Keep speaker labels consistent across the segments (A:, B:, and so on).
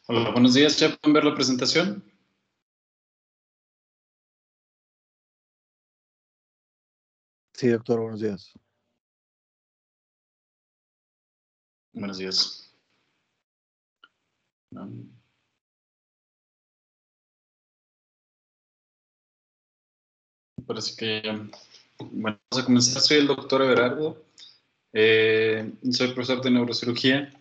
A: Hola, buenos días. ¿Ya pueden ver la presentación?
B: Sí, doctor, buenos días.
A: Buenos días. No. Parece que bueno, vamos a comenzar. Soy el doctor Everardo. Soy profesor de neurocirugía.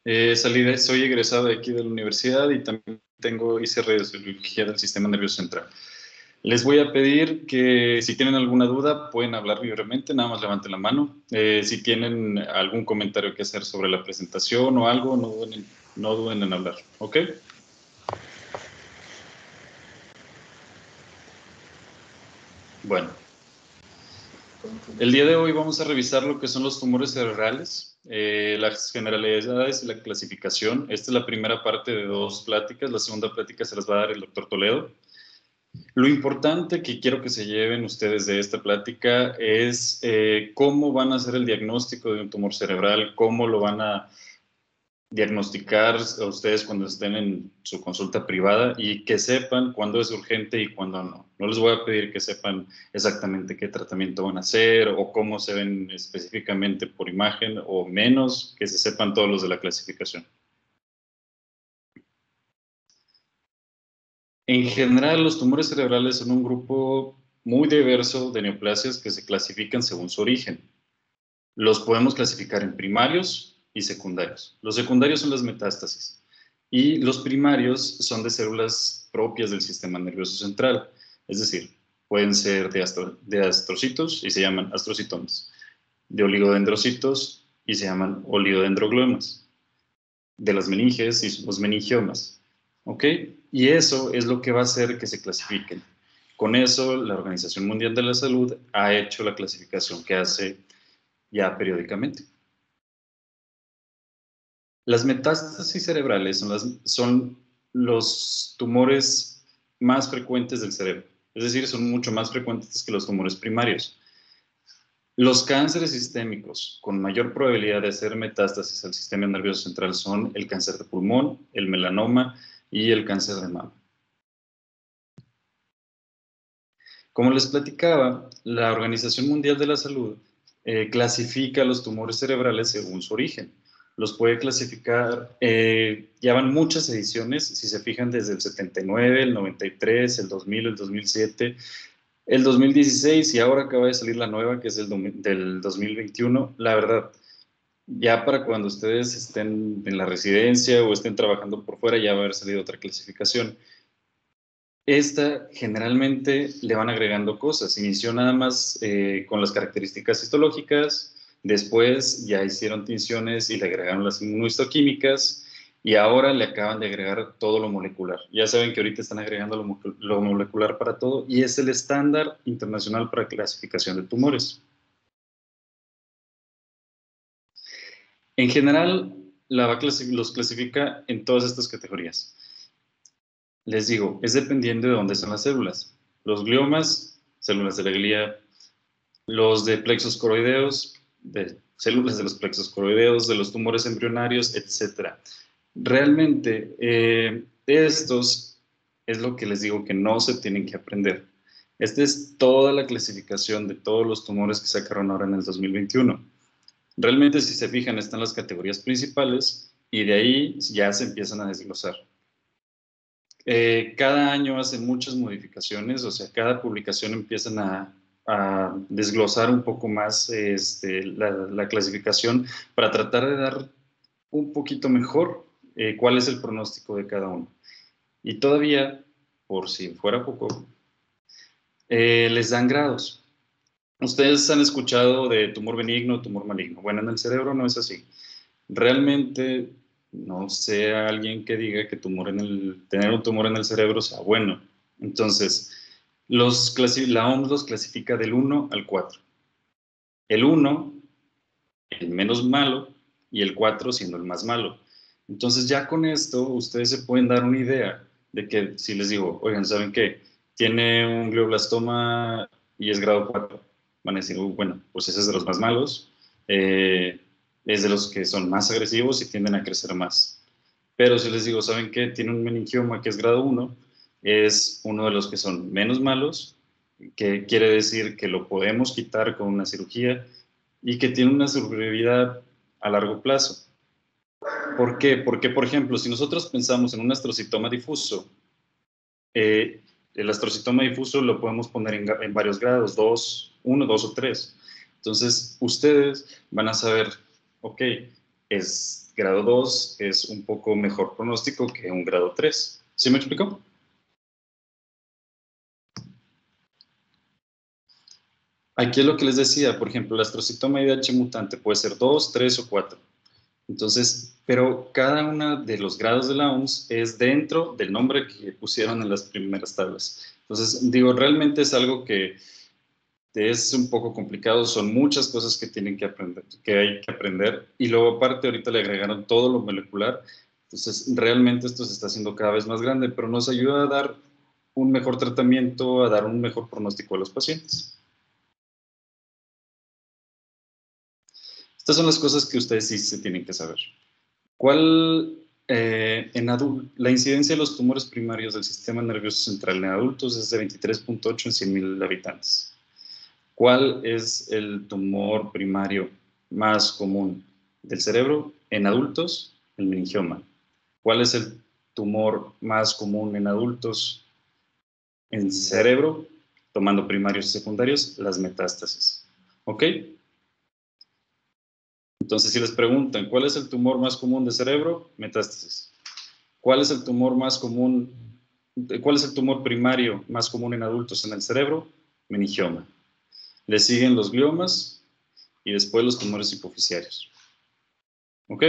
A: Soy egresado de aquí de la universidad y también hice radiocirugía del sistema nervioso central. Les voy a pedir que si tienen alguna duda pueden hablar libremente, nada más levanten la mano. Si tienen algún comentario que hacer sobre la presentación o algo, no duden en hablar, ¿ok? Bueno, el día de hoy vamos a revisar lo que son los tumores cerebrales, las generalidades y la clasificación. Esta es la primera parte de dos pláticas, la segunda plática se las va a dar el doctor Toledo. Lo importante que quiero que se lleven ustedes de esta plática es cómo van a hacer el diagnóstico de un tumor cerebral, cómo lo van a diagnosticar a ustedes cuando estén en su consulta privada y que sepan cuándo es urgente y cuándo no. No les voy a pedir que sepan exactamente qué tratamiento van a hacer o cómo se ven específicamente por imagen o menos que se sepan todos los de la clasificación. En general, los tumores cerebrales son un grupo muy diverso de neoplasias que se clasifican según su origen. Los podemos clasificar en primarios y secundarios. Los secundarios son las metástasis y los primarios son de células propias del sistema nervioso central, es decir, pueden ser de astrocitos y se llaman astrocitomas, de oligodendrocitos y se llaman oligodendroglomas, de las meninges y los meningiomas, ¿ok? Y eso es lo que va a hacer que se clasifiquen. Con eso, la Organización Mundial de la Salud ha hecho la clasificación que hace ya periódicamente. Las metástasis cerebrales son los tumores más frecuentes del cerebro, es decir, son mucho más frecuentes que los tumores primarios. Los cánceres sistémicos con mayor probabilidad de hacer metástasis al sistema nervioso central son el cáncer de pulmón, el melanoma y el cáncer de mama. Como les platicaba, la Organización Mundial de la Salud clasifica los tumores cerebrales según su origen. Los puede clasificar, ya van muchas ediciones, si se fijan desde el 79, el 93, el 2000, el 2007, el 2016 y ahora acaba de salir la nueva que es del 2021. La verdad, ya para cuando ustedes estén en la residencia o estén trabajando por fuera ya va a haber salido otra clasificación. Esta generalmente le van agregando cosas. Inició nada más con las características histológicas, después ya hicieron tinciones y le agregaron las inmunohistoquímicas y ahora le acaban de agregar todo lo molecular. Ya saben que ahorita están agregando lo molecular para todo y es el estándar internacional para clasificación de tumores. En general, los clasifica en todas estas categorías. Les digo, es dependiendo de dónde son las células. Los gliomas, células de la glía, los de plexos coroideos, de células de los plexos coroideos, de los tumores embrionarios, etc. Realmente, estos es lo que les digo que no se tienen que aprender. Esta es toda la clasificación de todos los tumores que sacaron ahora en el 2021. Realmente, si se fijan, están las categorías principales y de ahí ya se empiezan a desglosar. Cada año hacen muchas modificaciones, o sea, cada publicación empiezan a desglosar un poco más la clasificación para tratar de dar un poquito mejor cuál es el pronóstico de cada uno. Y todavía, por si fuera poco, les dan grados. Ustedes han escuchado de tumor benigno, tumor maligno. Bueno, en el cerebro no es así. Realmente no sea alguien que diga que tener un tumor en el cerebro sea bueno. Entonces, la OMS los clasifica del 1 al 4. El 1, el menos malo, y el 4 siendo el más malo. Entonces, ya con esto, ustedes se pueden dar una idea de que si les digo, oigan, ¿saben qué? Tiene un glioblastoma y es grado 4. Van a decir, bueno, pues ese es de los más malos. Es de los que son más agresivos y tienden a crecer más. Pero si les digo, ¿saben qué? Tiene un meningioma que es grado 1, es uno de los que son menos malos, que quiere decir que lo podemos quitar con una cirugía y que tiene una sobrevida a largo plazo. ¿Por qué? Porque, por ejemplo, si nosotros pensamos en un astrocitoma difuso, el astrocitoma difuso lo podemos poner en varios grados, 2, 1, 2 o 3. Entonces, ustedes van a saber, ok, es grado 2, es un poco mejor pronóstico que un grado 3. ¿Sí me explico? Aquí es lo que les decía, por ejemplo, el astrocitoma IDH mutante puede ser 2, 3 o 4. Entonces, pero cada uno de los grados de la OMS es dentro del nombre que pusieron en las primeras tablas. Entonces, digo, realmente es algo que es un poco complicado, son muchas cosas que tienen que aprender, que hay que aprender, y luego aparte ahorita le agregaron todo lo molecular, entonces realmente esto se está haciendo cada vez más grande, pero nos ayuda a dar un mejor tratamiento, a dar un mejor pronóstico a los pacientes. Estas son las cosas que ustedes sí se tienen que saber. ¿Cuál, la incidencia de los tumores primarios del sistema nervioso central en adultos es de 23.8 en 100.000 habitantes? ¿Cuál es el tumor primario más común del cerebro en adultos? El meningioma. ¿Cuál es el tumor más común en adultos en cerebro? Tomando primarios y secundarios, las metástasis. ¿Ok? Entonces, si les preguntan, ¿cuál es el tumor más común de cerebro? Metástasis. ¿Cuál es el tumor más común, cuál es el tumor primario más común en adultos en el cerebro? Meningioma. Le siguen los gliomas y después los tumores hipoficiarios. ¿Ok?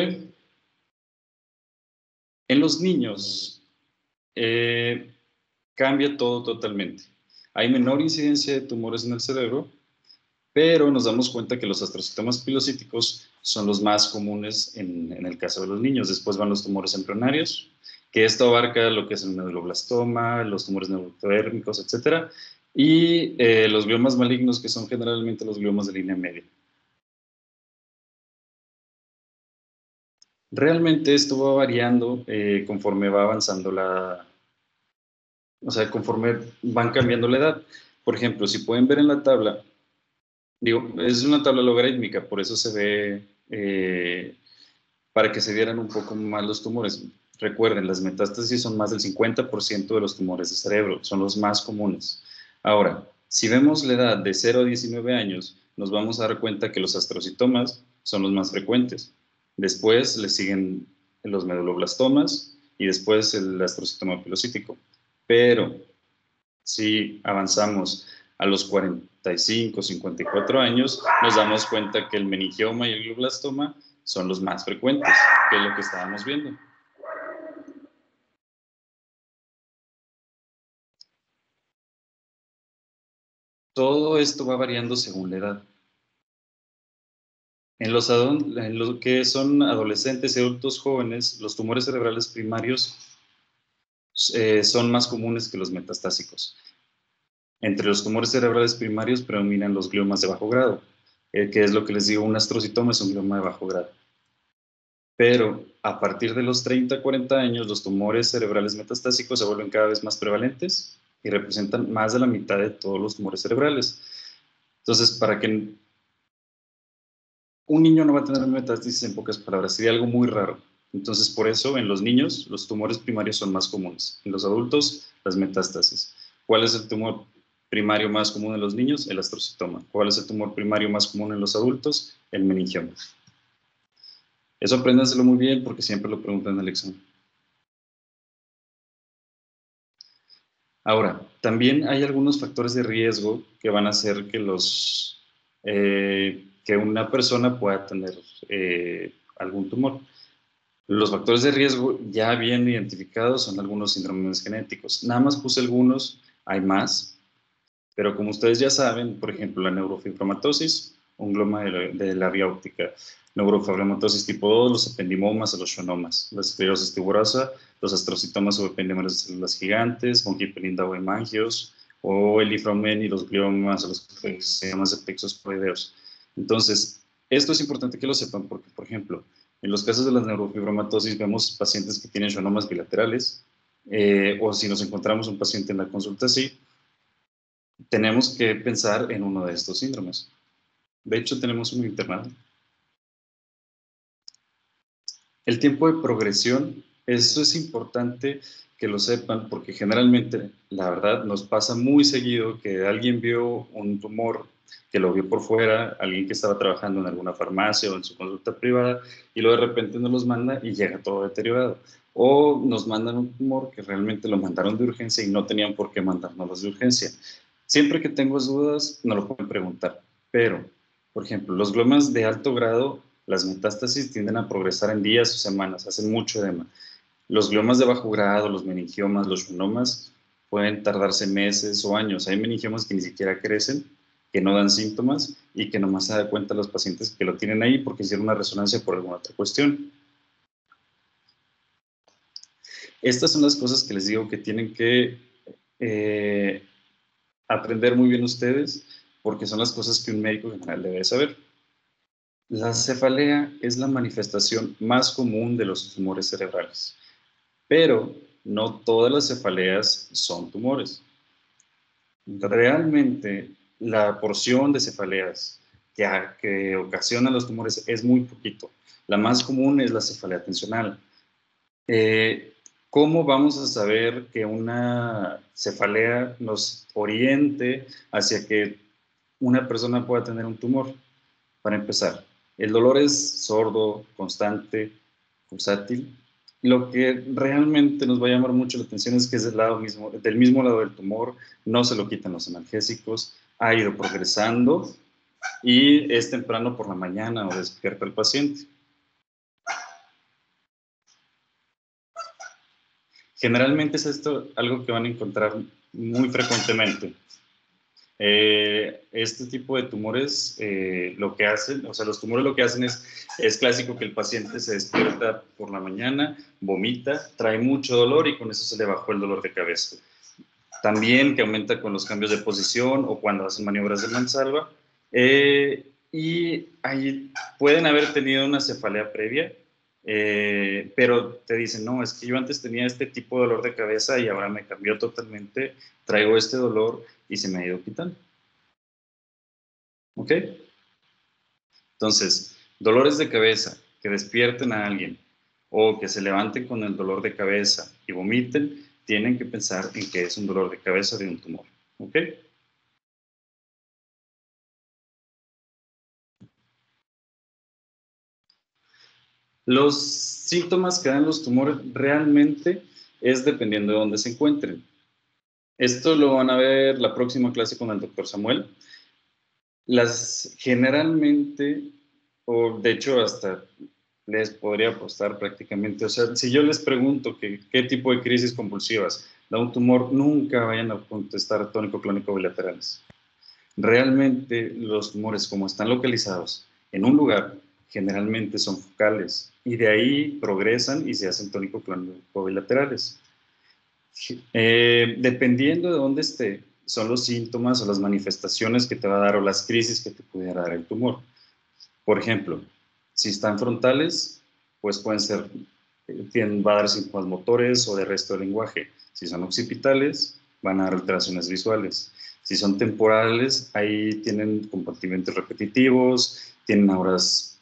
A: En los niños cambia todo totalmente. Hay menor incidencia de tumores en el cerebro, pero nos damos cuenta que los astrocitomas pilocíticos son los más comunes en el caso de los niños. Después van los tumores embrionarios, que esto abarca lo que es el medulloblastoma, los tumores neuroectodérmicos, etc. Y los gliomas malignos, que son generalmente los gliomas de línea media. Realmente esto va variando conforme va avanzando o sea, conforme van cambiando la edad. Por ejemplo, si pueden ver en la tabla, digo, es una tabla logarítmica, por eso se ve, para que se vieran un poco más los tumores. Recuerden, las metástasis son más del 50% de los tumores de cerebro, son los más comunes. Ahora, si vemos la edad de 0 a 19 años, nos vamos a dar cuenta que los astrocitomas son los más frecuentes. Después le siguen los meduloblastomas y después el astrocitoma pilocítico. Pero si avanzamos a los 45, 54 años, nos damos cuenta que el meningioma y el glioblastoma son los más frecuentes, que es lo que estábamos viendo. Todo esto va variando según la edad. En lo que son adolescentes y adultos jóvenes, los tumores cerebrales primarios son más comunes que los metastásicos. Entre los tumores cerebrales primarios predominan los gliomas de bajo grado, que es lo que les digo, un astrocitoma es un glioma de bajo grado. Pero a partir de los 30, 40 años, los tumores cerebrales metastásicos se vuelven cada vez más prevalentes y representan más de la mitad de todos los tumores cerebrales. Entonces, para que un niño no va a tener metástasis, en pocas palabras, sería algo muy raro. Entonces, por eso, en los niños, los tumores primarios son más comunes. En los adultos, las metástasis. ¿Cuál es el tumor primario más común en los niños? El astrocitoma. ¿Cuál es el tumor primario más común en los adultos? El meningioma. Eso apréndanselo muy bien porque siempre lo preguntan en el examen. Ahora, también hay algunos factores de riesgo que van a hacer que una persona pueda tener algún tumor. Los factores de riesgo ya bien identificados son algunos síndromes genéticos. Nada más puse algunos, hay más, pero como ustedes ya saben, por ejemplo, la neurofibromatosis, un gloma de la vía óptica, neurofibromatosis tipo 2, los ependimomas o los schwannomas, la esclerosis tuberosa, los astrocitomas o ependímeros de células gigantes, Von o hemangios, o el iframen y los gliomas o los que se llaman plexos coroideos. Entonces, esto es importante que lo sepan porque, por ejemplo, En los casos de la neurofibromatosis vemos pacientes que tienen schwannomas bilaterales, o si nos encontramos un paciente en la consulta así, tenemos que pensar en uno de estos síndromes. De hecho, tenemos uno internado. El tiempo de progresión, eso es importante que lo sepan, porque generalmente, la verdad, nos pasa muy seguido que alguien vio un tumor, que lo vio por fuera, alguien que estaba trabajando en alguna farmacia o en su consulta privada, y luego de repente nos los manda y llega todo deteriorado. O nos mandan un tumor que realmente lo mandaron de urgencia y no tenían por qué mandárnoslos de urgencia. Siempre que tengo dudas, me lo pueden preguntar. Pero, por ejemplo, los gliomas de alto grado, las metástasis tienden a progresar en días o semanas, hacen mucho edema. Los gliomas de bajo grado, los meningiomas, los schwannomas, pueden tardarse meses o años. Hay meningiomas que ni siquiera crecen, que no dan síntomas y que nomás se da cuenta los pacientes que lo tienen ahí porque hicieron una resonancia por alguna otra cuestión. Estas son las cosas que les digo que tienen que aprender muy bien ustedes, porque son las cosas que un médico general debe saber. La cefalea es la manifestación más común de los tumores cerebrales, pero no todas las cefaleas son tumores. Realmente, la porción de cefaleas que ocasionan los tumores es muy poquito. La más común es la cefalea tensional. ¿Cómo vamos a saber que una cefalea nos oriente hacia que una persona pueda tener un tumor? Para empezar, el dolor es sordo, constante, pulsátil. Lo que realmente nos va a llamar mucho la atención es que es del mismo lado del tumor, no se lo quitan los analgésicos, ha ido progresando y es temprano por la mañana o despierta el paciente. Generalmente es esto algo que van a encontrar muy frecuentemente. Este tipo de tumores lo que hacen, o sea, los tumores lo que hacen es clásico que el paciente se despierta por la mañana, vomita, trae mucho dolor y con eso se le bajó el dolor de cabeza. También que aumenta con los cambios de posición o cuando hacen maniobras de mansalva. Y ahí pueden haber tenido una cefalea previa, pero te dicen, no, es que yo antes tenía este tipo de dolor de cabeza y ahora me cambió totalmente, traigo este dolor y se me ha ido quitando. ¿Ok? Entonces, dolores de cabeza que despierten a alguien o que se levanten con el dolor de cabeza y vomiten, tienen que pensar en que es un dolor de cabeza de un tumor. ¿Ok? Los síntomas que dan los tumores realmente es dependiendo de dónde se encuentren. Esto lo van a ver la próxima clase con el doctor Samuel. Las generalmente, o de hecho hasta les podría apostar prácticamente, o sea, si yo les pregunto qué tipo de crisis convulsivas da un tumor, nunca vayan a contestar tónico-clónico bilaterales. Realmente los tumores, como están localizados en un lugar, generalmente son focales y de ahí progresan y se hacen tónico-clónico bilaterales. Dependiendo de dónde esté, son los síntomas o las manifestaciones que te va a dar o las crisis que te pudiera dar el tumor. Por ejemplo, si están frontales, pues pueden ser, va a dar síntomas motores o de resto del lenguaje. Si son occipitales, van a dar alteraciones visuales. Si son temporales, ahí tienen compartimentos repetitivos, tienen auras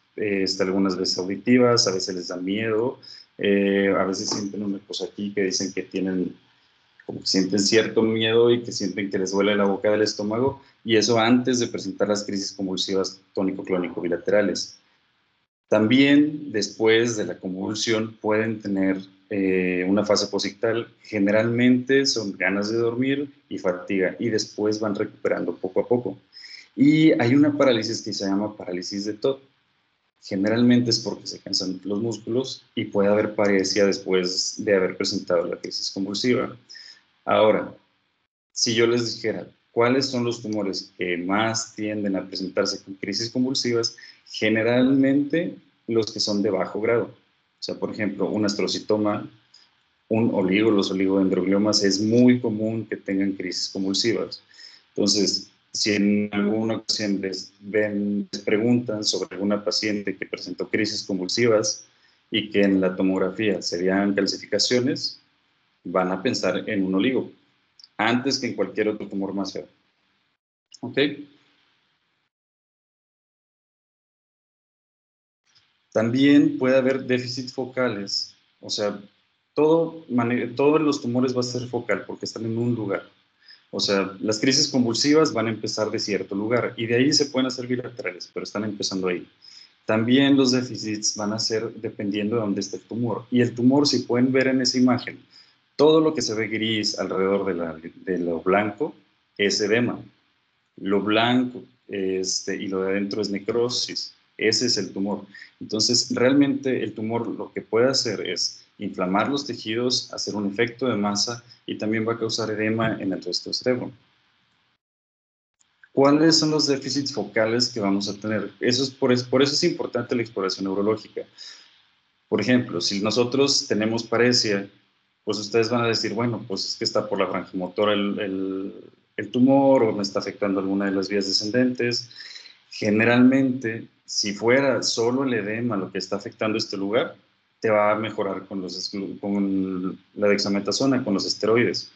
A: algunas veces auditivas, a veces les da miedo, a veces sienten una cosa aquí que dicen que tienen, como que sienten cierto miedo y que sienten que les duele la boca del estómago, y eso antes de presentar las crisis convulsivas tónico-clónico bilaterales. También después de la convulsión pueden tener una fase posictal, generalmente son ganas de dormir y fatiga, y después van recuperando poco a poco. Y hay una parálisis que se llama parálisis de Todd. Generalmente es porque se cansan los músculos y puede haber paresia después de haber presentado la crisis convulsiva. Ahora, si yo les dijera cuáles son los tumores que más tienden a presentarse con crisis convulsivas, generalmente los que son de bajo grado. O sea, por ejemplo, un astrocitoma, los oligodendrogliomas, es muy común que tengan crisis convulsivas. Entonces, si en alguna ocasión les preguntan sobre alguna paciente que presentó crisis convulsivas, y que en la tomografía serían calcificaciones, van a pensar en un oligo, antes que en cualquier otro tumor más feo. ¿Ok? También puede haber déficits focales, o sea, todos los tumores va a ser focal porque están en un lugar. O sea, las crisis convulsivas van a empezar de cierto lugar y de ahí se pueden hacer bilaterales, pero están empezando ahí. También los déficits van a ser dependiendo de dónde esté el tumor. Y el tumor, si pueden ver en esa imagen, todo lo que se ve gris alrededor de lo blanco es edema. Lo blanco y lo de adentro es necrosis. Ese es el tumor. Entonces, realmente el tumor lo que puede hacer es inflamar los tejidos, hacer un efecto de masa y también va a causar edema en el resto del cerebro. ¿Cuáles son los déficits focales que vamos a tener? Por eso es importante la exploración neurológica. Por ejemplo, si nosotros tenemos paresia, pues ustedes van a decir, bueno, pues es que está por la franja motora el tumor o me está afectando alguna de las vías descendentes. Generalmente, si fuera solo el edema lo que está afectando este lugar, te va a mejorar con la dexametasona, con los esteroides.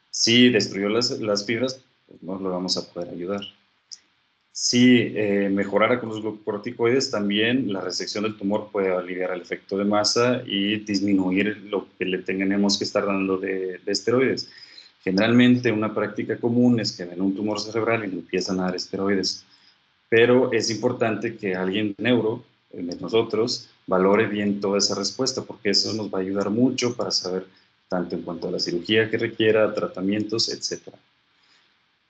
A: Si destruyó las fibras, pues no lo vamos a poder ayudar. Si mejorara con los glucocorticoides, también la resección del tumor puede aliviar el efecto de masa y disminuir lo que le tenemos que estar dando de esteroides. Generalmente una práctica común es que ven un tumor cerebral y le empiezan a dar esteroides, pero es importante que alguien neuro, de nosotros, valore bien toda esa respuesta, porque eso nos va a ayudar mucho para saber tanto en cuanto a la cirugía que requiera, tratamientos, etc.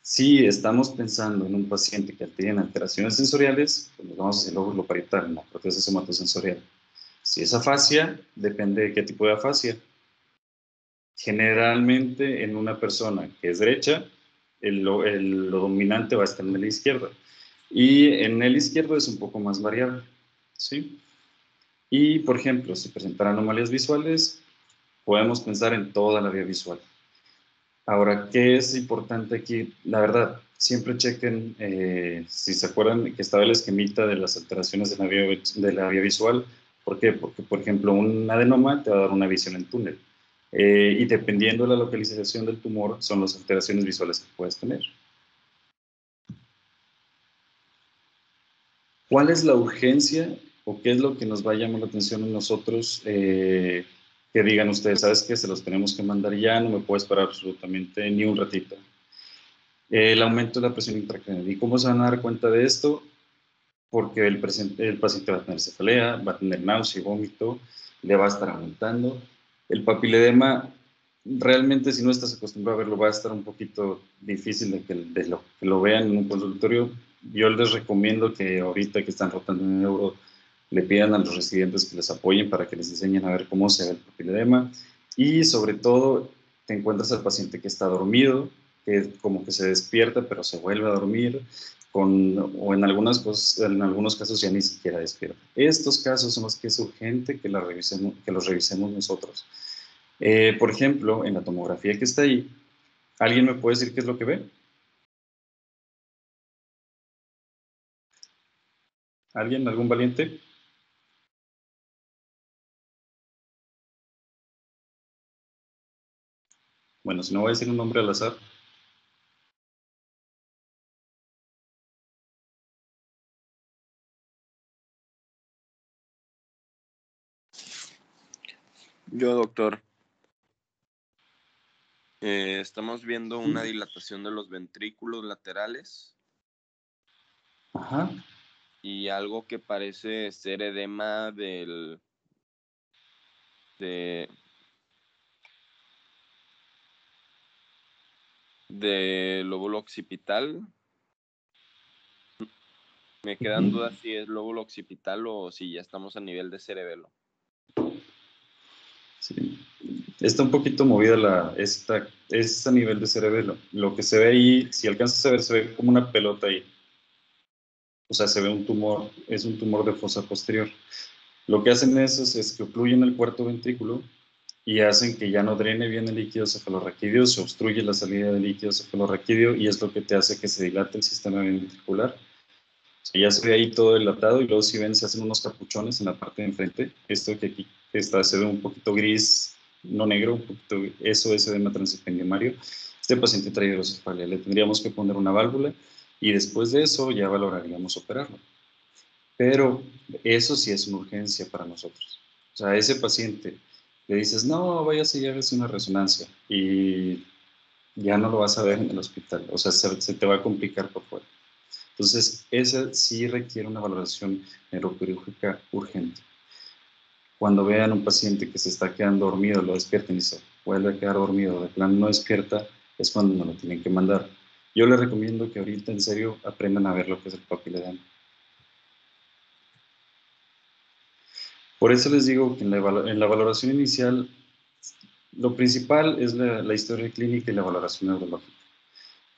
A: Si estamos pensando en un paciente que tiene alteraciones sensoriales, pues nos vamos hacia el lóbulo parietal, en la prótesis somatosensorial. Si es afasia, depende de qué tipo de afasia. Generalmente en una persona que es derecha, lo dominante va a estar en el izquierdo. Y en el izquierdo es un poco más variable. ¿Sí? Y, por ejemplo, si presentan anomalías visuales, podemos pensar en toda la vía visual. Ahora, ¿qué es importante aquí? La verdad, siempre chequen, si se acuerdan que estaba el esquemita de las alteraciones de la vía visual. ¿Por qué? Porque, por ejemplo, un adenoma te va a dar una visión en túnel. Y dependiendo de la localización del tumor, son las alteraciones visuales que puedes tener. ¿Cuál es la urgencia o qué es lo que nos va a llamar la atención a nosotros? Que digan ustedes, ¿sabes qué? Se los tenemos que mandar ya, no me puedo esperar absolutamente ni un ratito. El aumento de la presión intracraneal. ¿Y cómo se van a dar cuenta de esto? Porque el paciente va a tener cefalea, va a tener náusea y vómito, le va a estar aumentando. El papiledema, realmente si no estás acostumbrado a verlo, va a estar un poquito difícil de que lo vean en un consultorio. Yo les recomiendo que ahorita que están rotando en euro, le pidan a los residentes que les apoyen para que les enseñen a ver cómo se ve el papiledema. Y sobre todo, te encuentras al paciente que está dormido, que como que se despierta, pero se vuelve a dormir, o en en algunos casos ya ni siquiera despierta. Estos casos son los que es urgente que los revisemos nosotros. Por ejemplo, en la tomografía que está ahí, ¿alguien me puede decir qué es lo que ve? ¿Alguien? ¿Algún valiente? Bueno, si no voy a decir un nombre al azar.
C: Yo, doctor, estamos viendo una dilatación de los ventrículos laterales.
A: Ajá.
C: Y algo que parece ser edema del lóbulo occipital. Me quedan dudas si es lóbulo occipital o si ya estamos a nivel de cerebelo.
A: Sí. Está un poquito movida es a nivel de cerebelo. Lo que se ve ahí, si alcanzas a ver, se ve como una pelota ahí. O sea, se ve un tumor, es un tumor de fosa posterior. Lo que hacen esos es que ocluyen el cuarto ventrículo y hacen que ya no drene bien el líquido cefalorraquídeo, se obstruye la salida del líquido cefalorraquídeo y es lo que te hace que se dilate el sistema ventricular. sea, ya se ve ahí todo dilatado y luego si ven se hacen unos capuchones en la parte de enfrente. Esto que aquí está, se ve un poquito gris, no negro, un poquito, eso es edema transependiomario. Este paciente trae hidrocefalia, le tendríamos que poner una válvula y después de eso ya valoraríamos operarlo. Pero eso sí es una urgencia para nosotros. O sea, a ese paciente le dices, no, váyase y hágase una resonancia y ya no lo vas a ver en el hospital. O sea, se te va a complicar por fuera. Entonces, esa sí requiere una valoración neuroquirúrgica urgente. Cuando vean un paciente que se está quedando dormido, lo despierten y se vuelve a quedar dormido, de plano no despierta, es cuando nos lo tienen que mandar. Yo les recomiendo que ahorita en serio aprendan a ver lo que es el papiledema. Por eso les digo que en la valoración inicial, lo principal es la historia clínica y la valoración neurológica.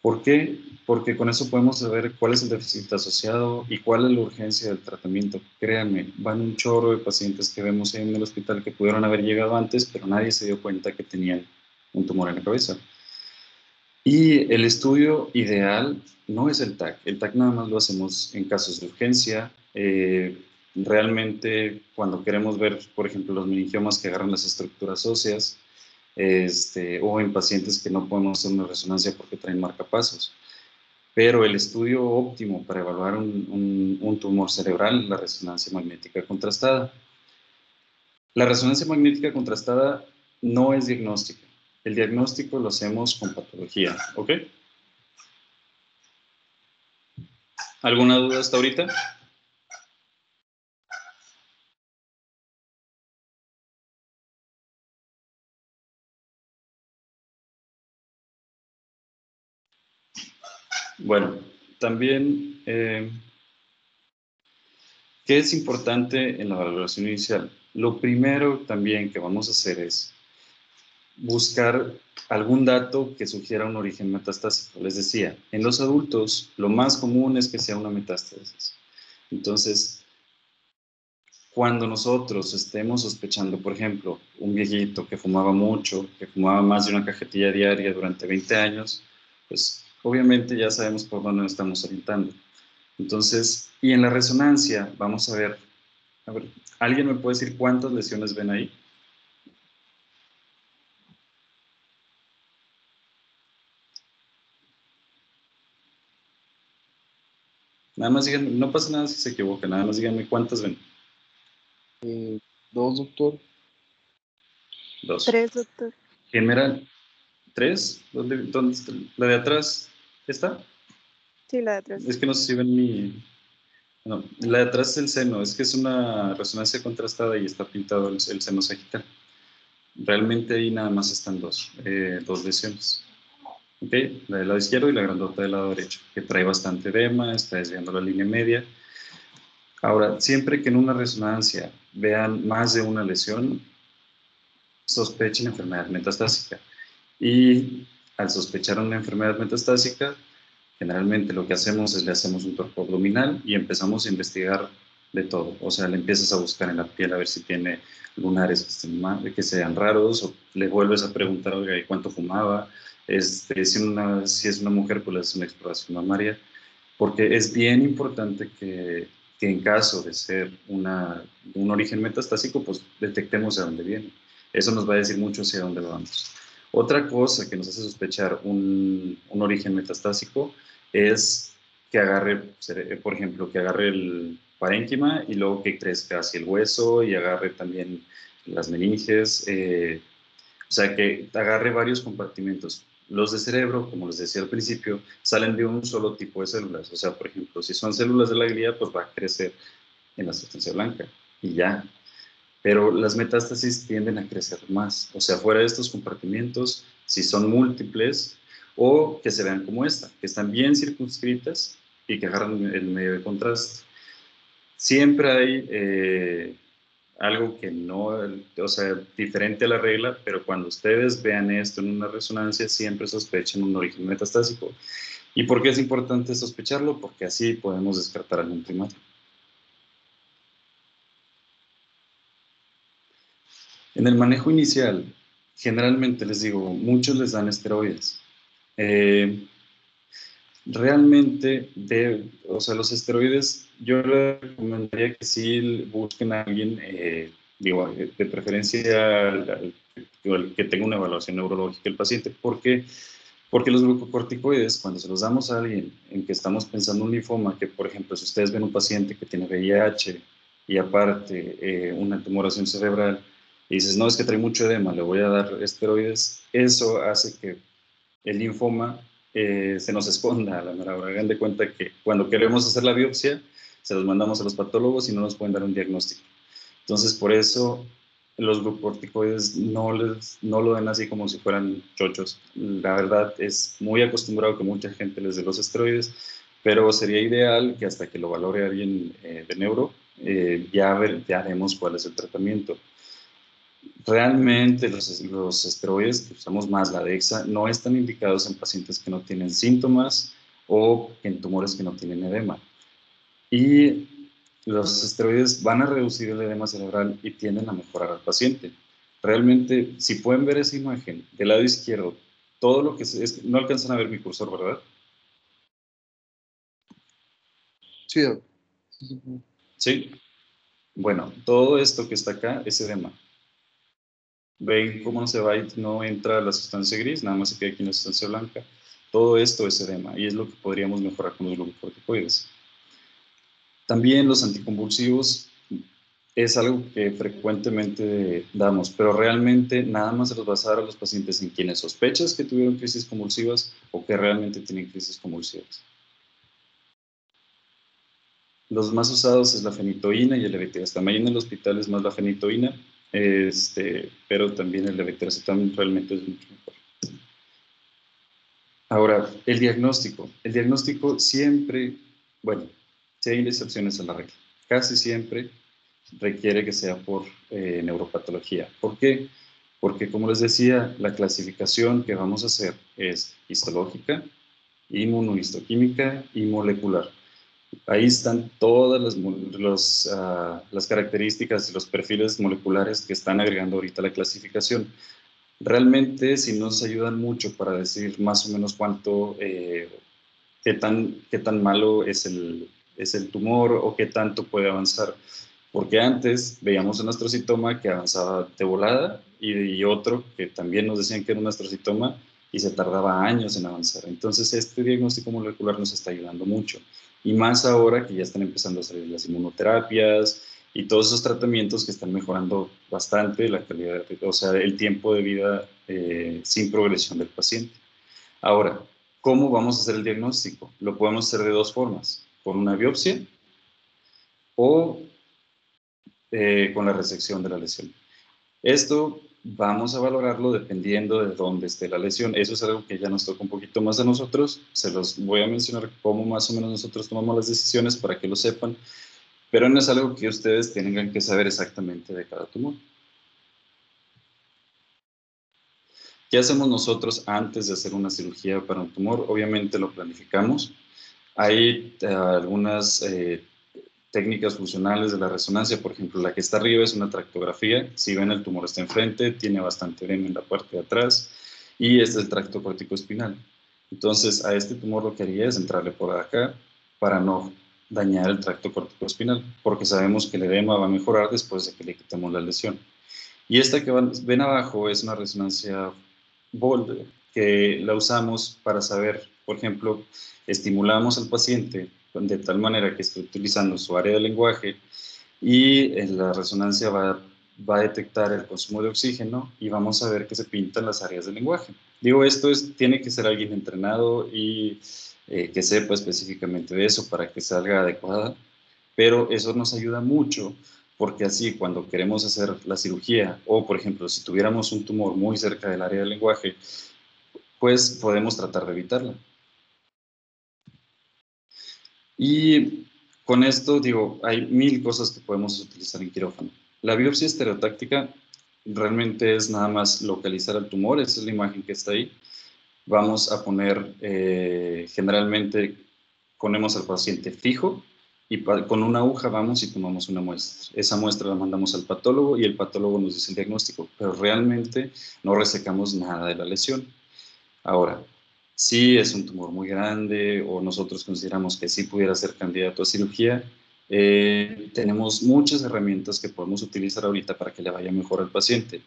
A: ¿Por qué? Porque con eso podemos saber cuál es el déficit asociado y cuál es la urgencia del tratamiento. Créanme, van un chorro de pacientes que vemos en el hospital que pudieron haber llegado antes, pero nadie se dio cuenta que tenían un tumor en la cabeza. Y el estudio ideal no es el TAC. El TAC nada más lo hacemos en casos de urgencia. Realmente, cuando queremos ver, por ejemplo, los meningiomas que agarran las estructuras óseas, o en pacientes que no podemos hacer una resonancia porque traen marcapasos. Pero el estudio óptimo para evaluar un tumor cerebral es la resonancia magnética contrastada. La resonancia magnética contrastada no es diagnóstica. El diagnóstico lo hacemos con patología, ¿ok? ¿Alguna duda hasta ahorita? Bueno, también, ¿qué es importante en la valoración inicial? Lo primero también que vamos a hacer es buscar algún dato que sugiera un origen metastásico. Les decía, en los adultos lo más común es que sea una metástasis. Entonces, cuando nosotros estemos sospechando, por ejemplo, un viejito que fumaba mucho, que fumaba más de una cajetilla diaria durante 20 años, pues obviamente ya sabemos por dónde nos estamos orientando. Entonces, y en la resonancia, vamos a ver, ¿alguien me puede decir cuántas lesiones ven ahí? Nada más díganme, no pasa nada si se equivocan, nada más díganme cuántas ven.
B: Dos, doctor.
A: Dos.
D: 3, doctor.
A: General, ¿tres? ¿Dónde está? ¿La de atrás está?
D: Sí, la de atrás.
A: Es que no sé si ven mi... No, la de atrás es el seno, es que es una resonancia contrastada y está pintado el seno sagital. Realmente ahí nada más están dos lesiones. ¿Ok? La del lado izquierdo y la grandota del lado derecho, que trae bastante edema, está desviando la línea media. Ahora, siempre que en una resonancia vean más de una lesión, sospechen enfermedad metastásica. Y al sospechar una enfermedad metastásica, generalmente lo que hacemos es le hacemos un torco abdominal y empezamos a investigar de todo. O sea, le empiezas a buscar en la piel a ver si tiene lunares que sean raros, o le vuelves a preguntar, oiga, ¿y cuánto fumaba? Si es una mujer, pues le haces una exploración mamaria, porque es bien importante que en caso de ser un origen metastásico, pues detectemos de dónde viene. Eso nos va a decir mucho hacia dónde vamos. Otra cosa que nos hace sospechar un origen metastásico es que agarre, por ejemplo, que agarre el parénquima y luego que crezca hacia el hueso y agarre también las meninges, o sea, que agarre varios compartimentos. Los de cerebro, como les decía al principio, salen de un solo tipo de células. O sea, por ejemplo, si son células de la glía, pues va a crecer en la sustancia blanca y ya. Pero las metástasis tienden a crecer más. O sea, fuera de estos compartimentos, si son múltiples o que se vean como esta, que están bien circunscritas y que agarran el medio de contraste. Siempre hay algo que no, o sea, diferente a la regla, pero cuando ustedes vean esto en una resonancia, siempre sospechen un origen metastásico. ¿Y por qué es importante sospecharlo? Porque así podemos descartar algún primario. En el manejo inicial, generalmente les digo, muchos les dan esteroides. realmente, o sea, los esteroides, yo le recomendaría que sí busquen a alguien, digo, de preferencia al que tenga una evaluación neurológica el paciente. ¿Por qué? Porque los glucocorticoides, cuando se los damos a alguien en que estamos pensando un linfoma, que por ejemplo, si ustedes ven un paciente que tiene VIH y aparte una tumoración cerebral, y dices, no, es que trae mucho edema, le voy a dar esteroides, eso hace que el linfoma se nos esconda a la mera hora. Hagan de cuenta que cuando queremos hacer la biopsia, se los mandamos a los patólogos y no nos pueden dar un diagnóstico. Entonces, por eso los glucocorticoides no lo ven así como si fueran chochos. La verdad es muy acostumbrado que mucha gente les dé los esteroides, pero sería ideal que hasta que lo valore alguien de neuro, ya vemos cuál es el tratamiento. Realmente los esteroides que usamos más, la Dexa, no están indicados en pacientes que no tienen síntomas o en tumores que no tienen edema. Y los esteroides van a reducir el edema cerebral y tienden a mejorar al paciente. Realmente, si pueden ver esa imagen del lado izquierdo, todo lo que no alcanzan a ver mi cursor, ¿verdad?
B: Sí,
A: Sí. Bueno, todo esto que está acá es edema. Ven cómo se va y no entra la sustancia gris, nada más se queda aquí en la sustancia blanca. Todo esto es edema y es lo que podríamos mejorar con los glucocorticoides. También los anticonvulsivos es algo que frecuentemente damos, pero realmente nada más se los vas a dar a los pacientes en quienes sospechas que tuvieron crisis convulsivas o que realmente tienen crisis convulsivas. Los más usados es la fenitoína y el levetiracetam. También en el hospital es más la fenitoína, pero también el levetiracetam realmente es mucho mejor. Ahora, el diagnóstico. El diagnóstico siempre, bueno, sí hay excepciones a la regla. Casi siempre requiere que sea por neuropatología. ¿Por qué? Porque, como les decía, la clasificación que vamos a hacer es histológica, inmunohistoquímica y molecular. Ahí están todas las características y los perfiles moleculares que están agregando ahorita la clasificación. Realmente, si nos ayudan mucho para decir más o menos qué tan malo es el tumor o qué tanto puede avanzar. Porque antes veíamos un astrocitoma que avanzaba de volada y otro que también nos decían que era un astrocitoma y se tardaba años en avanzar. Entonces, este diagnóstico molecular nos está ayudando mucho. Y más ahora que ya están empezando a salir las inmunoterapias y todos esos tratamientos que están mejorando bastante la calidad, o sea, el tiempo de vida sin progresión del paciente. Ahora, ¿cómo vamos a hacer el diagnóstico? Lo podemos hacer de dos formas, con una biopsia o con la resección de la lesión. Esto vamos a valorarlo dependiendo de dónde esté la lesión. Eso es algo que ya nos toca un poquito más a nosotros. Se los voy a mencionar cómo más o menos nosotros tomamos las decisiones para que lo sepan, pero no es algo que ustedes tengan que saber exactamente de cada tumor. ¿Qué hacemos nosotros antes de hacer una cirugía para un tumor? Obviamente lo planificamos. Hay algunas técnicas funcionales de la resonancia, por ejemplo, la que está arriba es una tractografía. Si ven, el tumor está enfrente, tiene bastante edema en la parte de atrás y este es el tracto corticoespinal. Entonces, a este tumor lo que haría es entrarle por acá para no dañar el tracto corticoespinal, porque sabemos que el edema va a mejorar después de que le quitemos la lesión. Y esta que ven abajo es una resonancia Bold, que la usamos para saber, por ejemplo, estimulamos al paciente de tal manera que esté utilizando su área de lenguaje y en la resonancia va a detectar el consumo de oxígeno y vamos a ver que se pintan las áreas del lenguaje. Digo, tiene que ser alguien entrenado y que sepa específicamente de eso para que salga adecuada, pero eso nos ayuda mucho porque así cuando queremos hacer la cirugía o, por ejemplo, si tuviéramos un tumor muy cerca del área del lenguaje, pues podemos tratar de evitarla. Y con esto, digo, hay 1000 cosas que podemos utilizar en quirófano. La biopsia estereotáctica realmente es nada más localizar el tumor, esa es la imagen que está ahí. Vamos a poner, generalmente ponemos al paciente fijo y con una aguja vamos y tomamos una muestra. Esa muestra la mandamos al patólogo y el patólogo nos dice el diagnóstico, pero realmente no resecamos nada de la lesión. Ahora, si es un tumor muy grande o nosotros consideramos que sí pudiera ser candidato a cirugía, tenemos muchas herramientas que podemos utilizar ahorita para que le vaya mejor al paciente.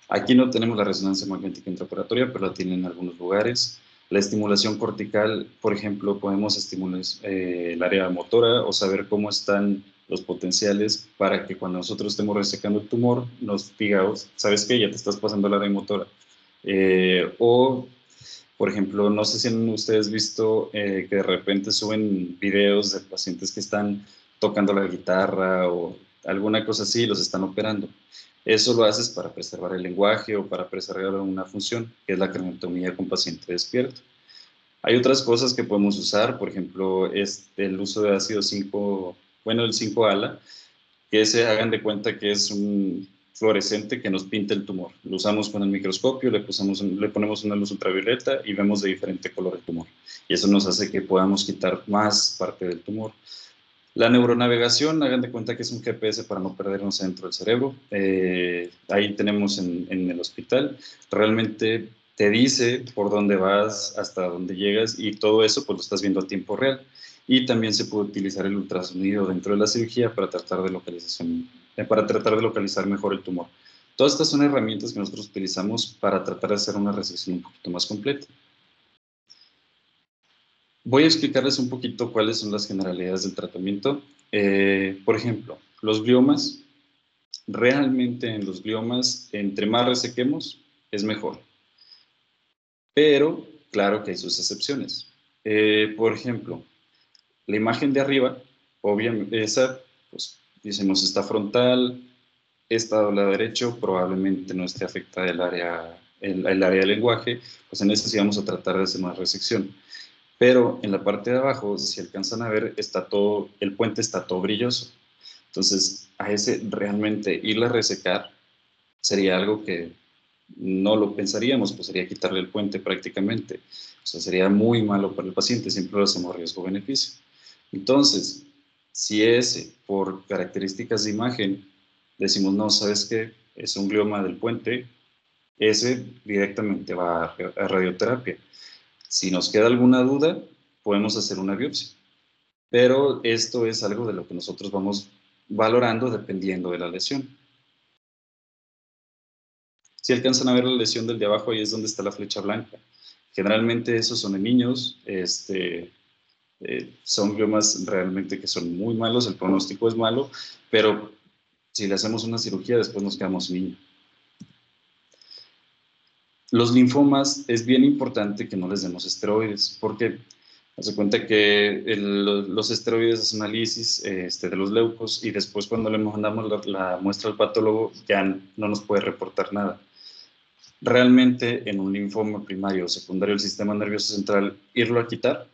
A: Aquí no tenemos la resonancia magnética intraoperatoria, pero la tienen en algunos lugares. La estimulación cortical, por ejemplo, podemos estimular el área motora o saber cómo están los potenciales para que cuando nosotros estemos resecando el tumor nos diga, "Oh, ¿sabes qué? Ya te estás pasando el área motora". O, por ejemplo, no sé si han ustedes visto que de repente suben videos de pacientes que están tocando la guitarra o alguna cosa así y los están operando. Eso lo haces para preservar el lenguaje o para preservar una función, que es la craniotomía con paciente despierto. Hay otras cosas que podemos usar, por ejemplo, es el uso de ácido 5, bueno, el 5-ALA, que se hagan de cuenta que es un fluorescente que nos pinta el tumor. Lo usamos con el microscopio, le ponemos una luz ultravioleta y vemos de diferente color el tumor. Y eso nos hace que podamos quitar más parte del tumor. La neuronavegación, hagan de cuenta que es un GPS para no perdernos dentro del cerebro. Ahí tenemos en el hospital. Realmente te dice por dónde vas, hasta dónde llegas y todo eso pues lo estás viendo a tiempo real. Y también se puede utilizar el ultrasonido dentro de la cirugía para tratar de localizar mejor el tumor. Todas estas son herramientas que nosotros utilizamos para tratar de hacer una resección un poquito más completa. Voy a explicarles un poquito cuáles son las generalidades del tratamiento. Por ejemplo, los gliomas, realmente en los gliomas, entre más resequemos, es mejor. Pero, claro que hay sus excepciones. Por ejemplo, la imagen de arriba, obviamente, esa, pues, decimos, está frontal, está doblada derecho, probablemente no esté afectada el área del lenguaje, pues en ese sí vamos a tratar de hacer una resección. Pero en la parte de abajo, si alcanzan a ver, el puente está todo brilloso. Entonces, a ese realmente irle a resecar sería algo que no lo pensaríamos, pues sería quitarle el puente prácticamente. O sea, sería muy malo para el paciente, siempre lo hacemos riesgo-beneficio. Entonces, si ese, por características de imagen, decimos, no, ¿sabes qué? Es un glioma del puente, ese directamente va a radioterapia. Si nos queda alguna duda, podemos hacer una biopsia. Pero esto es algo de lo que nosotros vamos valorando dependiendo de la lesión. Si alcanzan a ver la lesión del de abajo, ahí es donde está la flecha blanca. Generalmente esos son en niños, son gliomas realmente que son muy malos, el pronóstico es malo, pero si le hacemos una cirugía, después nos quedamos niños. Los linfomas es bien importante que no les demos esteroides, porque hace cuenta que los esteroides hacen análisis de los leucos y después cuando le mandamos la muestra al patólogo ya no nos puede reportar nada. Realmente en un linfoma primario o secundario del sistema nervioso central, irlo a quitar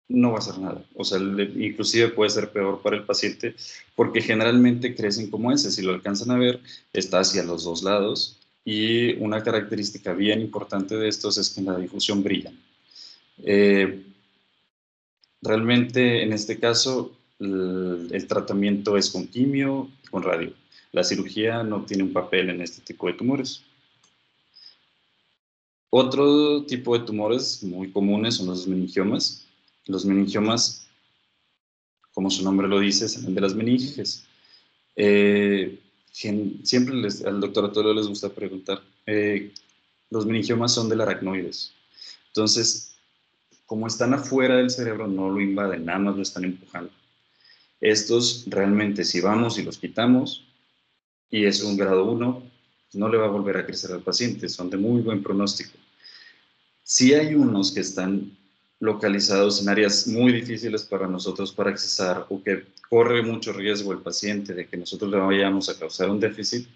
A: no va a hacer nada. O sea, inclusive puede ser peor para el paciente porque generalmente crecen como ese. Si lo alcanzan a ver, está hacia los dos lados y una característica bien importante de estos es que en la difusión brillan. Realmente en este caso el tratamiento es con quimio y con radio. La cirugía no tiene un papel en este tipo de tumores. Otro tipo de tumores muy comunes son los meningiomas. Los meningiomas, como su nombre lo dice, salen de las meninges. Siempre al doctor Arturo les gusta preguntar, los meningiomas son del aracnoides. Entonces, como están afuera del cerebro, no lo invaden, nada más lo están empujando. Estos realmente, si vamos y los quitamos, y es un grado 1, no le va a volver a crecer al paciente, son de muy buen pronóstico. Sí hay unos que están localizados en áreas muy difíciles para nosotros para accesar o que corre mucho riesgo el paciente de que nosotros le vayamos a causar un déficit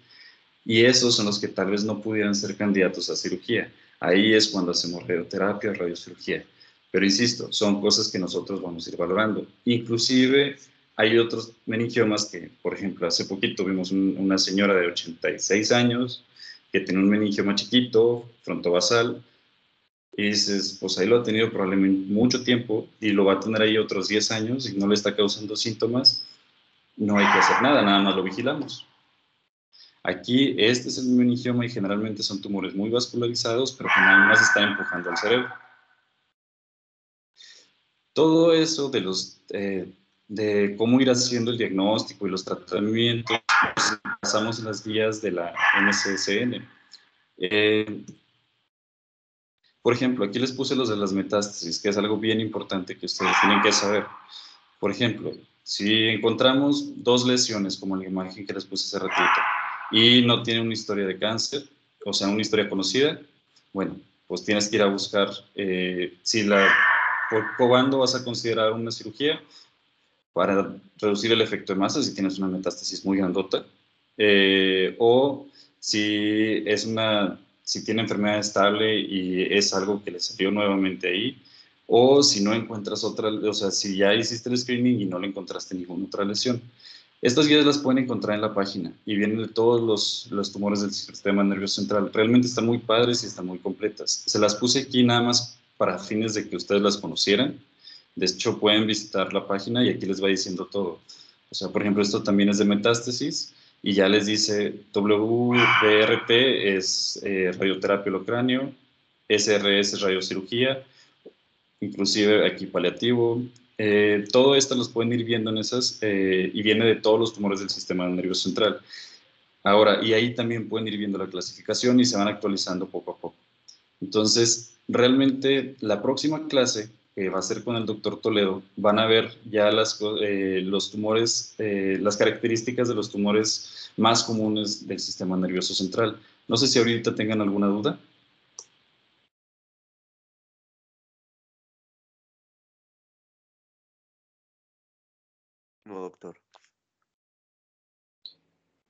A: y esos son los que tal vez no pudieran ser candidatos a cirugía. Ahí es cuando hacemos radioterapia o radiocirugía. Pero insisto, son cosas que nosotros vamos a ir valorando. Inclusive hay otros meningiomas que, por ejemplo, hace poquito vimos una señora de 86 años que tiene un meningioma chiquito, frontovasal, y dices, pues ahí lo ha tenido probablemente mucho tiempo y lo va a tener ahí otros 10 años y no le está causando síntomas, no hay que hacer nada, nada más lo vigilamos. Aquí este es el meningioma y generalmente son tumores muy vascularizados, pero que nada más están empujando al cerebro. Todo eso de cómo ir haciendo el diagnóstico y los tratamientos, pues, basamos en las guías de la NCCN. Por ejemplo, aquí les puse los de las metástasis, que es algo bien importante que ustedes tienen que saber. Por ejemplo, si encontramos dos lesiones, como en la imagen que les puse hace ratito, y no tiene una historia de cáncer, o sea, una historia conocida, bueno, pues tienes que ir a buscar cuándo vas a considerar una cirugía para reducir el efecto de masa si tienes una metástasis muy grandota, o si tiene enfermedad estable y es algo que le salió nuevamente ahí, o si no encuentras otra, o sea, si ya hiciste el screening y no le encontraste ninguna otra lesión. Estas guías las pueden encontrar en la página y vienen de todos los tumores del sistema nervioso central. Realmente están muy padres y están muy completas. Se las puse aquí nada más para fines de que ustedes las conocieran. De hecho, pueden visitar la página y aquí les va diciendo todo. O sea, por ejemplo, esto también es de metástasis y ya les dice WBRT es radioterapia holocráneo, SRS es radiocirugía, inclusive aquí paliativo. Todo esto los pueden ir viendo en esas y viene de todos los tumores del sistema nervioso central. Ahora, y ahí también pueden ir viendo la clasificación y se van actualizando poco a poco. Entonces, realmente la próxima clase, que va a ser con el doctor Toledo, van a ver ya los tumores, las características de los tumores más comunes del sistema nervioso central. No sé si ahorita tengan alguna duda.
C: No, doctor.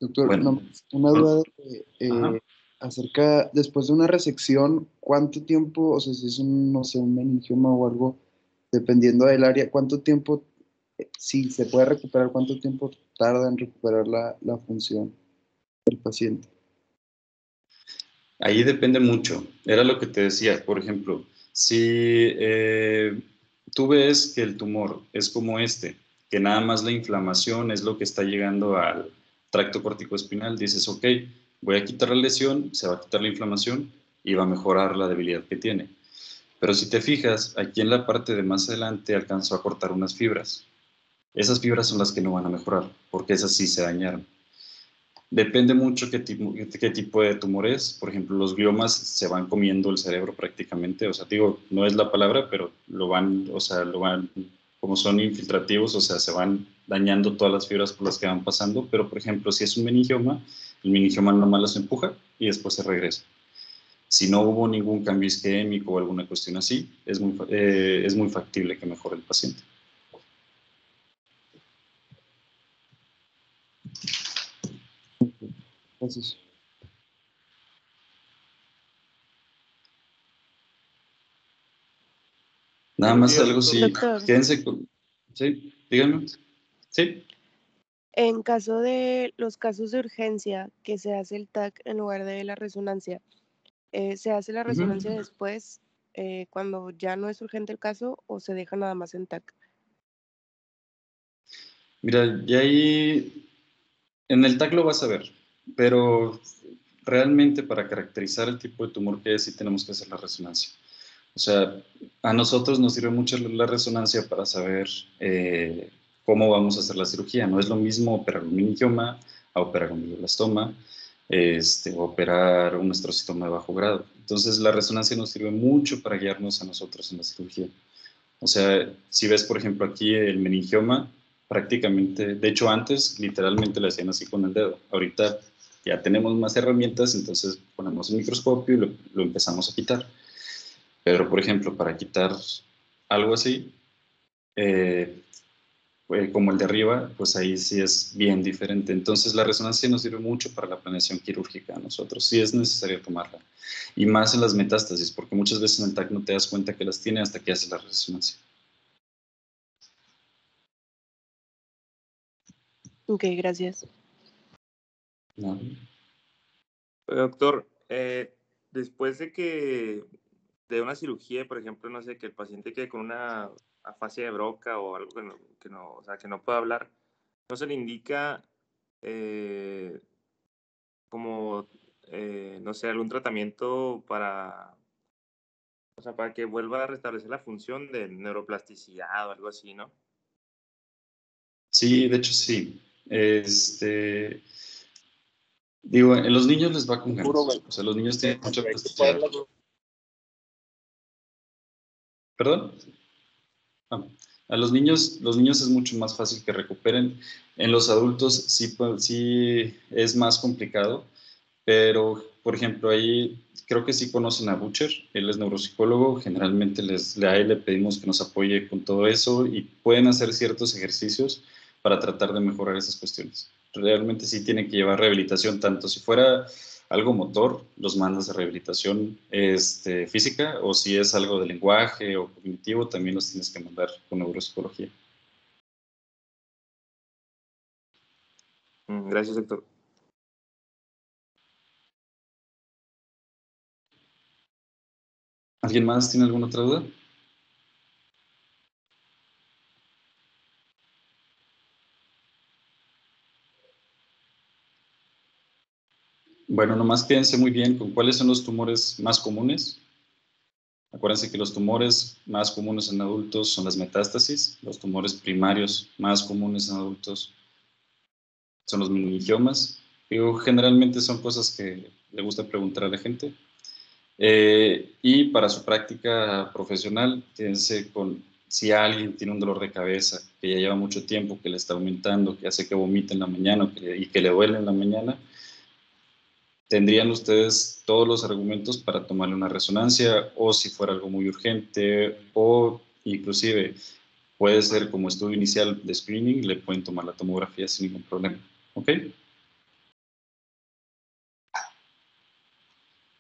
B: Doctor,
A: Bueno,
B: una duda
A: ajá.
B: acerca, después de una resección, ¿cuánto tiempo, o sea, si es un, no sé, un meningioma o algo, dependiendo del área, cuánto tiempo, si se puede recuperar, cuánto tiempo tarda en recuperar la función del paciente?
A: Ahí depende mucho. Era lo que te decía. Por ejemplo, si tú ves que el tumor es como este, que nada más la inflamación es lo que está llegando al tracto corticoespinal, dices, ok, voy a quitar la lesión, se va a quitar la inflamación y va a mejorar la debilidad que tiene. Pero si te fijas, aquí en la parte de más adelante alcanzó a cortar unas fibras. Esas fibras son las que no van a mejorar, porque esas sí se dañaron. Depende mucho qué tipo de tumor es. Por ejemplo, los gliomas se van comiendo el cerebro prácticamente. O sea, digo, no es la palabra, pero como son infiltrativos, o sea, se van dañando todas las fibras por las que van pasando. Pero, por ejemplo, si es un meningioma, el meningioma normal las empuja y después se regresa. Si no hubo ningún cambio isquémico o alguna cuestión así, es muy factible que mejore el paciente.
B: Entonces,
A: Nada más algo
C: Doctor.
A: sí,
D: Doctor,
A: quédense con... Sí, díganme. Sí.
D: en caso de los casos de urgencia que se hace el TAC en lugar de la resonancia, ¿se hace la resonancia
A: Ujú.
D: después cuando ya no es urgente el caso o se deja nada más en TAC?
A: Mira, y ahí en el TAC lo vas a ver, pero realmente para caracterizar el tipo de tumor que es, sí tenemos que hacer la resonancia. O sea, a nosotros nos sirve mucho la resonancia para saber cómo vamos a hacer la cirugía. No es lo mismo operar un meningioma a operar un glioblastoma, o operar un astrocitoma de bajo grado. Entonces, la resonancia nos sirve mucho para guiarnos a nosotros en la cirugía. O sea, si ves, por ejemplo, aquí el meningioma, prácticamente, de hecho antes literalmente le hacían así con el dedo. Ahorita ya tenemos más herramientas, entonces ponemos un microscopio y lo empezamos a quitar. Pero, por ejemplo, para quitar algo así, eh, como el de arriba, pues ahí sí es bien diferente. Entonces la resonancia nos sirve mucho para la planeación quirúrgica a nosotros. Sí es necesario tomarla. Y más en las metástasis, porque muchas veces en el TAC no te das cuenta que las tiene hasta que haces la resonancia.
D: Ok, gracias.
A: ¿No?
E: Doctor, después de una cirugía, por ejemplo, no sé, que el paciente quede con una afasia de Broca o algo o sea, que no pueda hablar, ¿no se le indica eh, como, no sé, algún tratamiento O sea, para que vuelva a restablecer la función de neuroplasticidad o algo así, ¿no?
A: Sí, de hecho sí. Digo, en los niños les va con ganas. O sea, los niños tienen mucha plasticidad. ¿Perdón? Ah, a los niños es mucho más fácil que recuperen. En los adultos sí, sí es más complicado, pero, por ejemplo, ahí creo que sí conocen a Butcher, él es neuropsicólogo, generalmente a él le pedimos que nos apoye con todo eso y pueden hacer ciertos ejercicios para tratar de mejorar esas cuestiones. Realmente sí tienen que llevar rehabilitación, tanto si fuera algo motor, los mandas de rehabilitación física, o si es algo de lenguaje o cognitivo, también los tienes que mandar con neuropsicología.
E: Gracias, doctor.
A: ¿Alguien más tiene alguna otra duda? Bueno, nomás quédense muy bien con cuáles son los tumores más comunes. Acuérdense que los tumores más comunes en adultos son las metástasis, los tumores primarios más comunes en adultos son los meningiomas. Digo, generalmente son cosas que le gusta preguntar a la gente. Y para su práctica profesional, quédense con si alguien tiene un dolor de cabeza que ya lleva mucho tiempo, que le está aumentando, que hace que vomite en la mañana y que le duele en la mañana, tendrían ustedes todos los argumentos para tomarle una resonancia, o si fuera algo muy urgente, o inclusive puede ser como estudio inicial de screening, le pueden tomar la tomografía sin ningún problema. ¿Ok?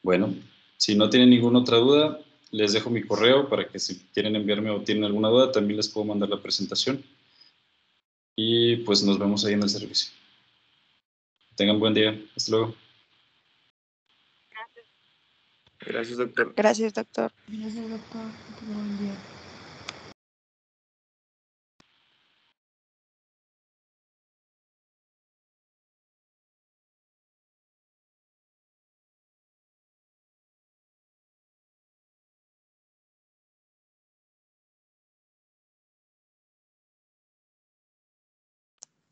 A: Bueno, si no tienen ninguna otra duda, les dejo mi correo para que si quieren enviarme o tienen alguna duda, también les puedo mandar la presentación. Y pues nos vemos ahí en el servicio. Tengan buen día. Hasta luego.
E: Gracias, doctor.
D: Gracias, doctor.
F: Gracias, doctor. Que tenga buen día.